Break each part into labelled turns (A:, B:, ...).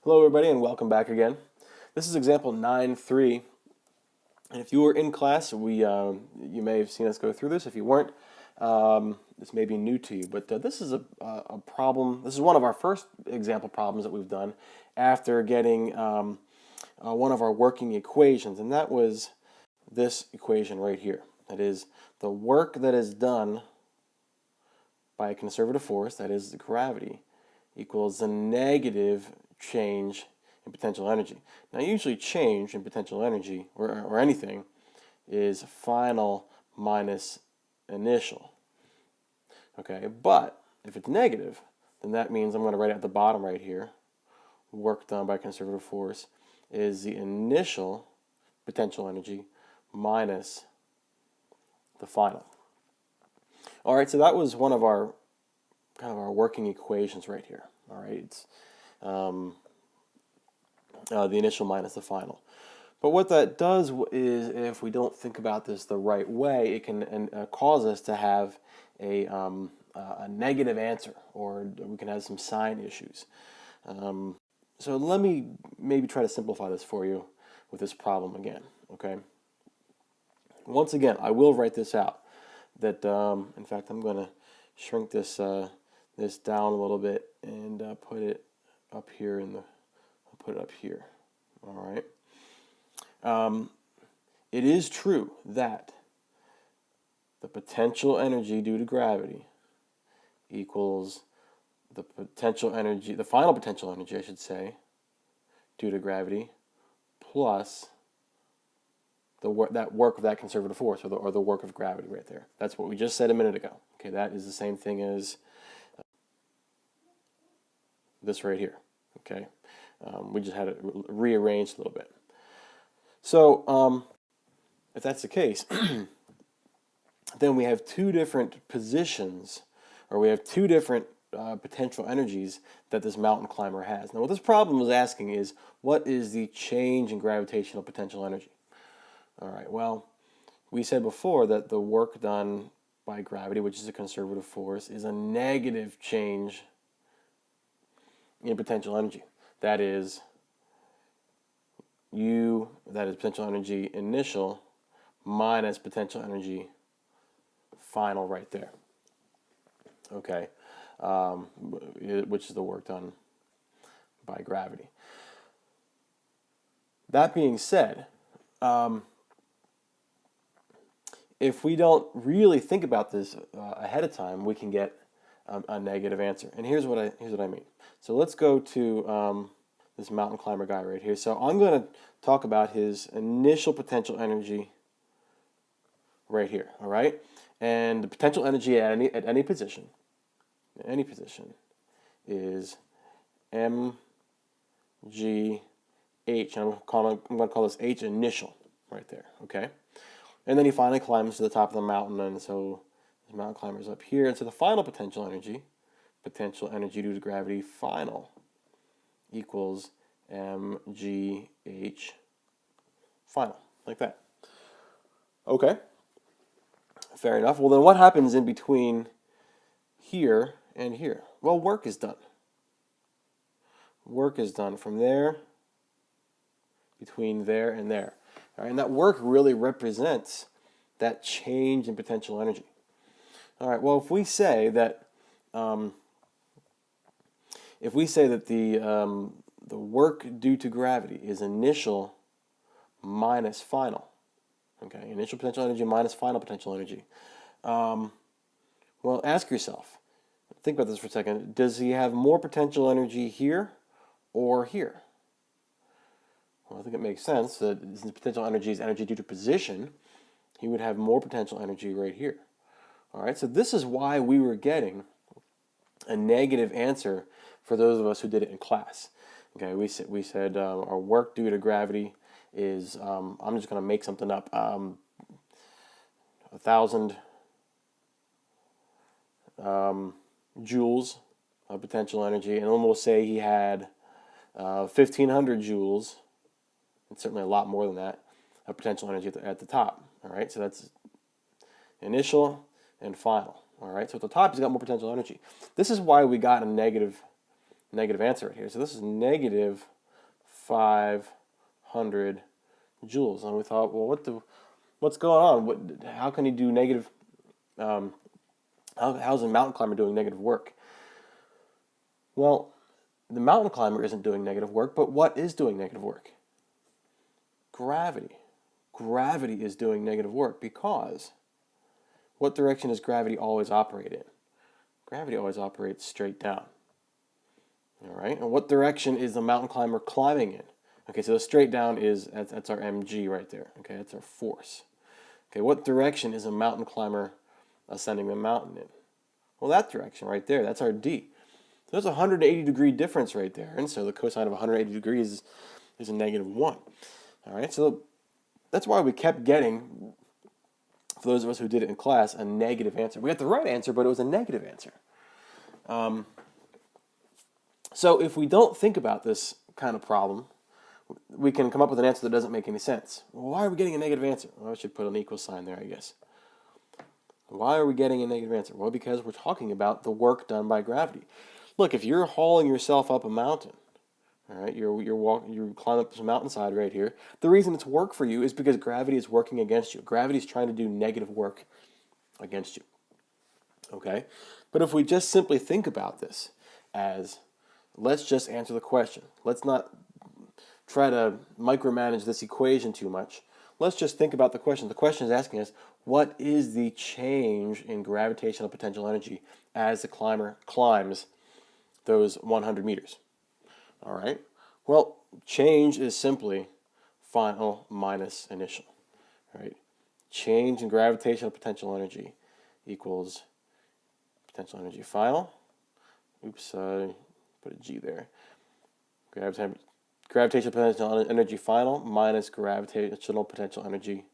A: Hello everybody and welcome back again. This is example 9.3, and if you were in class, you may have seen us go through this. If you weren't, this may be new to you, but this is a problem. This is one of our first example problems that we've done after getting one of our working equations, and that was this equation right here. That is the work that is done by a conservative force, that is the gravity, equals the negative change in potential energy. Now, usually change in potential energy, or anything, is final minus initial. Okay, but if it's negative, then that means I'm going to write at the bottom right here, work done by conservative force is the initial potential energy minus the final. All right, so that was one of our kind of our working equations right here. All right, it's the initial minus the final. But what that does is, if we don't think about this the right way, it can cause us to have a negative answer, or we can have some sign issues. So let me maybe try to simplify this for you with this problem again. Okay. Once again, I will write this out. That in fact, I'm going to shrink this this down a little bit and put it up here I'll put it up here. All right. It is true that the potential energy due to gravity equals the potential energy, the final potential energy, I should say, due to gravity, plus that work of that conservative force, or the work of gravity right there. That's what we just said a minute ago. Okay, that is the same thing as this right here. Okay, we just had it rearranged a little bit. So if that's the case, then we have two different positions, or we have two different potential energies that this mountain climber has. Now, what this problem is asking is, what is the change in gravitational potential energy? All right, well, we said before that the work done by gravity, which is a conservative force, is a negative change in potential energy. That is that is potential energy initial minus potential energy final right there. Okay, which is the work done by gravity. That being said, if we don't really think about this ahead of time, we can get a negative answer. And here's what I mean. So let's go to this mountain climber guy right here. So I'm going to talk about his initial potential energy right here. All right, and the potential energy at any position is mgh, and I'm going to call this h initial right there. Okay. And then he finally climbs to the top of the mountain, and so the mountain climber's up here. And so the final potential energy due to gravity final, equals mgh final, like that. Okay, fair enough. Well, then what happens in between here and here? Well, work is done. Work is done from there, between there and there. All right, and that work really represents that change in potential energy. All right, well, if we say that the work due to gravity is initial minus final, okay, initial potential energy minus final potential energy. Well, ask yourself, think about this for a second. Does he have more potential energy here or here? Well, I think it makes sense that since potential energy is energy due to position, he would have more potential energy right here. All right, so this is why we were getting a negative answer for those of us who did it in class. Okay, we said our work due to gravity is, I'm just going to make something up, 1,000 joules of potential energy, and then we'll say he had 1,500 joules. It's certainly a lot more than that, of potential energy at the top. All right, so that's initial and final. All right, so at the top he's got more potential energy. This is why we got a negative negative answer right here. So this is negative 500 joules. And we thought, well, what's going on? How can he do negative? How's a mountain climber doing negative work? Well, the mountain climber isn't doing negative work, but what is doing negative work? Gravity. Gravity is doing negative work because what direction does gravity always operate in? Gravity always operates straight down. All right, and what direction is the mountain climber climbing in? Okay, so the straight down that's our mg right there. Okay, that's our force. Okay, what direction is a mountain climber ascending the mountain in? Well, that direction right there, that's our d. So there's a 180-degree difference right there, and so the cosine of 180 degrees is a negative 1. All right, so that's why we kept getting, for those of us who did it in class, a negative answer. We got the right answer, but it was a negative answer. So if we don't think about this kind of problem, we can come up with an answer that doesn't make any sense. Well, why are we getting a negative answer? Well, I should put an equal sign there, I guess. Why are we getting a negative answer? Well, because we're talking about the work done by gravity. Look, if you're hauling yourself up a mountain, all right, you climb up this mountainside right here. The reason it's work for you is because gravity is working against you. Gravity is trying to do negative work against you. Okay, but if we just simply think about this as, let's just answer the question. Let's not try to micromanage this equation too much. Let's just think about the question. The question is asking us, what is the change in gravitational potential energy as the climber climbs those 100 meters? All right. Well, change is simply final minus initial. All right. Change in gravitational potential energy equals potential energy final. Oops, put a G there. Gravitational potential energy final minus gravitational potential energy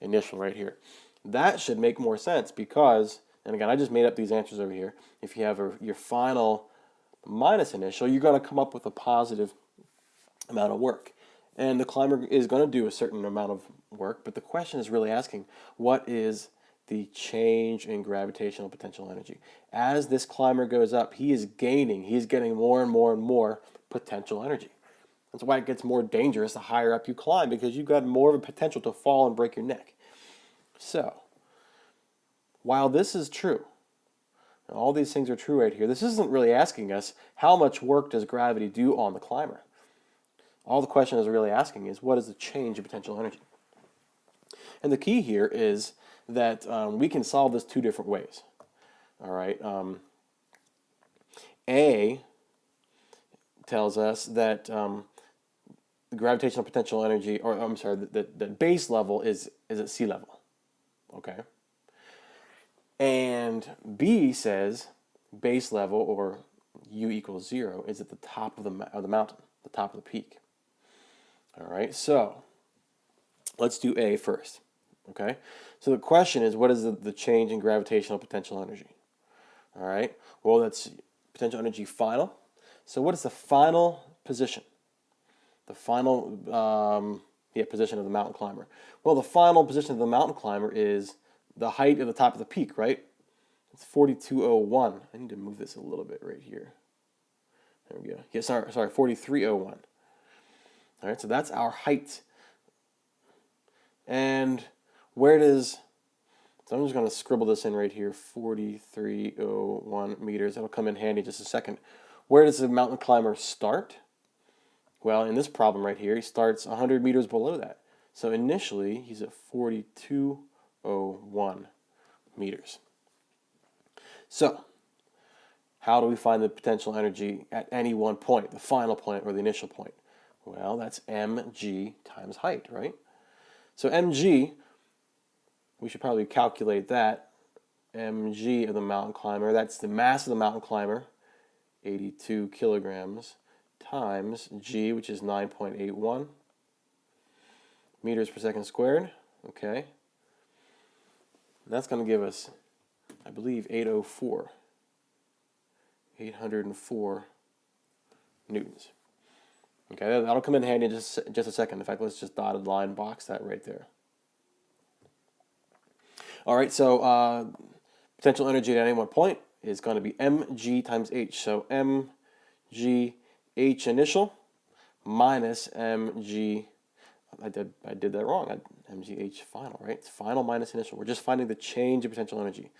A: initial right here. That should make more sense because, and again, I just made up these answers over here. If you have your final minus initial, you're going to come up with a positive amount of work. And the climber is going to do a certain amount of work, but the question is really asking, what is the change in gravitational potential energy? As this climber goes up, he's getting more and more and more potential energy. That's why it gets more dangerous the higher up you climb, because you've got more of a potential to fall and break your neck. So, while this is true, and all these things are true right here, this isn't really asking us how much work does gravity do on the climber. All the question is really asking is, what is the change in potential energy? And the key here is that we can solve this two different ways. All right. A tells us that the gravitational potential energy, or I'm sorry, the base level is at sea level. Okay. And B says base level, or U equals 0, is at the top of the mountain, the top of the peak. All right, so let's do A first. Okay, so the question is, what is the change in gravitational potential energy? All right, well, that's potential energy final. So what is the final position? The final position of the mountain climber. Well, the final position of the mountain climber is the height of the top of the peak, right? It's 4201. I need to move this a little bit right here. There we go. Yeah, sorry, 4301. All right, so that's our height. And where does, so I'm just going to scribble this in right here, 4301 meters. That'll come in handy in just a second. Where does the mountain climber start? Well, in this problem right here, he starts 100 meters below that. So initially, he's at 4201 meters. So, how do we find the potential energy at any one point, the final point or the initial point? Well, that's mg times height, right? So mg, we should probably calculate that. Mg of the mountain climber, that's the mass of the mountain climber, 82 kilograms, times g, which is 9.81 meters per second squared. Okay. And that's going to give us, I believe, 804 newtons. Okay, that'll come in handy in just a second. In fact, let's just dotted line box that right there. All right, so potential energy at any one point is going to be mg times h. So mg mgh initial minus mg, I did that wrong. Mgh final, right? It's final minus initial. We're just finding the change in potential energy.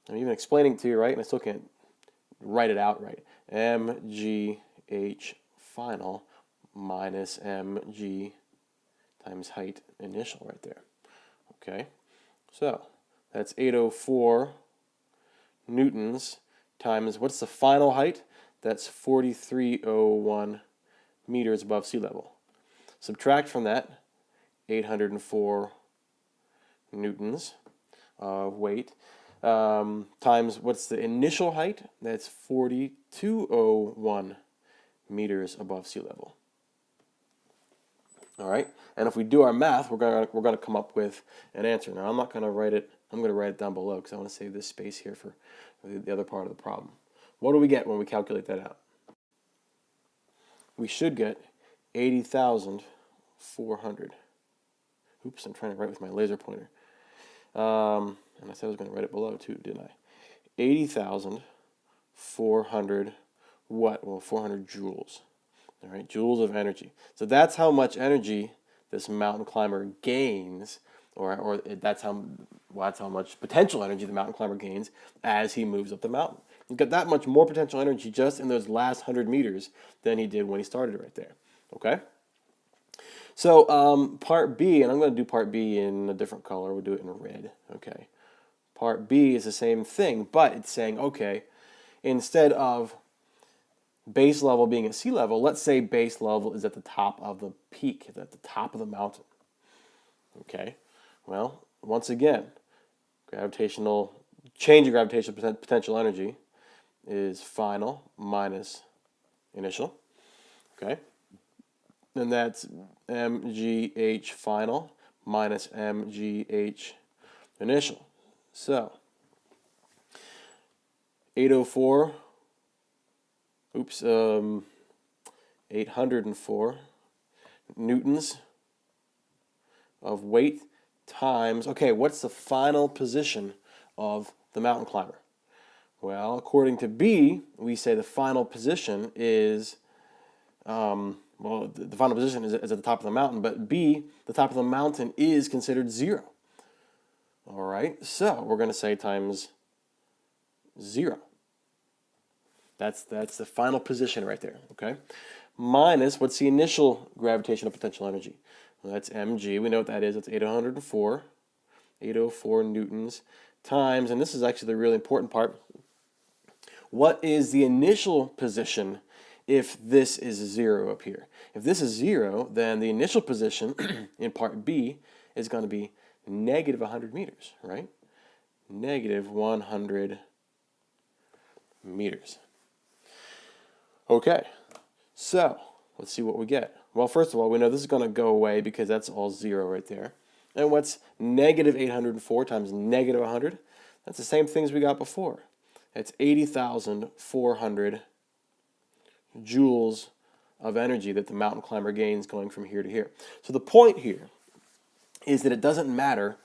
A: I'm even explaining it to you, right? And I still can't write it out right. Mgh final minus mg times height initial right there. Okay, so that's 804 newtons times, what's the final height? That's 4301 meters above sea level. Subtract from that 804 newtons of weight times what's the initial height? That's 4201 meters above sea level. All right, and if we do our math, we're gonna come up with an answer. Now I'm not gonna write it. I'm gonna write it down below because I want to save this space here for the other part of the problem. What do we get when we calculate that out? We should get 80,400. Oops, I'm trying to write with my laser pointer. And I said I was going to write it below too, didn't I? 80,400 what? Well, 400 joules. All right, joules of energy. So that's how much energy this mountain climber gains, or that's how much potential energy the mountain climber gains as he moves up the mountain. He's got that much more potential energy just in those last 100 meters than he did when he started right there. Okay? So part B, and I'm going to do part B in a different color. We'll do it in red. Okay. Part B is the same thing, but it's saying, okay, instead of base level being at sea level, let's say base level is at the top of the peak, it's at the top of the mountain. Okay, well, once again, change in gravitational potential energy is final minus initial. Okay, and that's mgh final minus mgh initial. So 804 804 newtons of weight times, okay, what's the final position of the mountain climber? Well, according to B, we say the final position is, the final position is at the top of the mountain, but B, the top of the mountain is considered 0. All right, so we're going to say times 0. That's the final position right there, okay? Minus, what's the initial gravitational potential energy? Well, that's mg. We know what that is. It's 804 newtons times, and this is actually the really important part, what is the initial position if this is 0 up here? If this is 0, then the initial position in part B is going to be negative 100 meters, right? Negative 100 meters. Okay, so let's see what we get. Well, first of all, we know this is going to go away because that's all 0 right there. And what's negative 804 times negative 100? That's the same thing as we got before. It's 80,400 joules of energy that the mountain climber gains going from here to here. So the point here is that it doesn't matter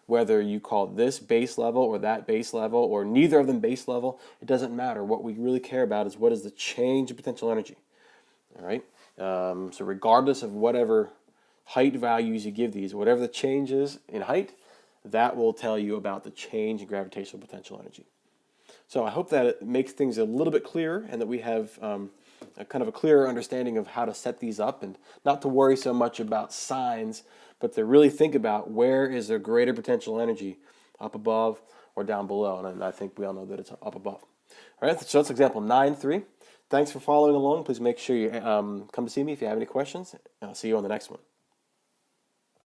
A: whether you call this base level or that base level or neither of them base level. It doesn't matter. What we really care about is what is the change in potential energy. All right. So regardless of whatever height values you give these, whatever the change is in height, that will tell you about the change in gravitational potential energy. So I hope that it makes things a little bit clearer and that we have a kind of a clearer understanding of how to set these up and not to worry so much about signs, but to really think about where is there greater potential energy, up above or down below. And I think we all know that it's up above. All right, so that's example 9.3. Thanks for following along. Please make sure you come to see me if you have any questions. I'll see you on the next one.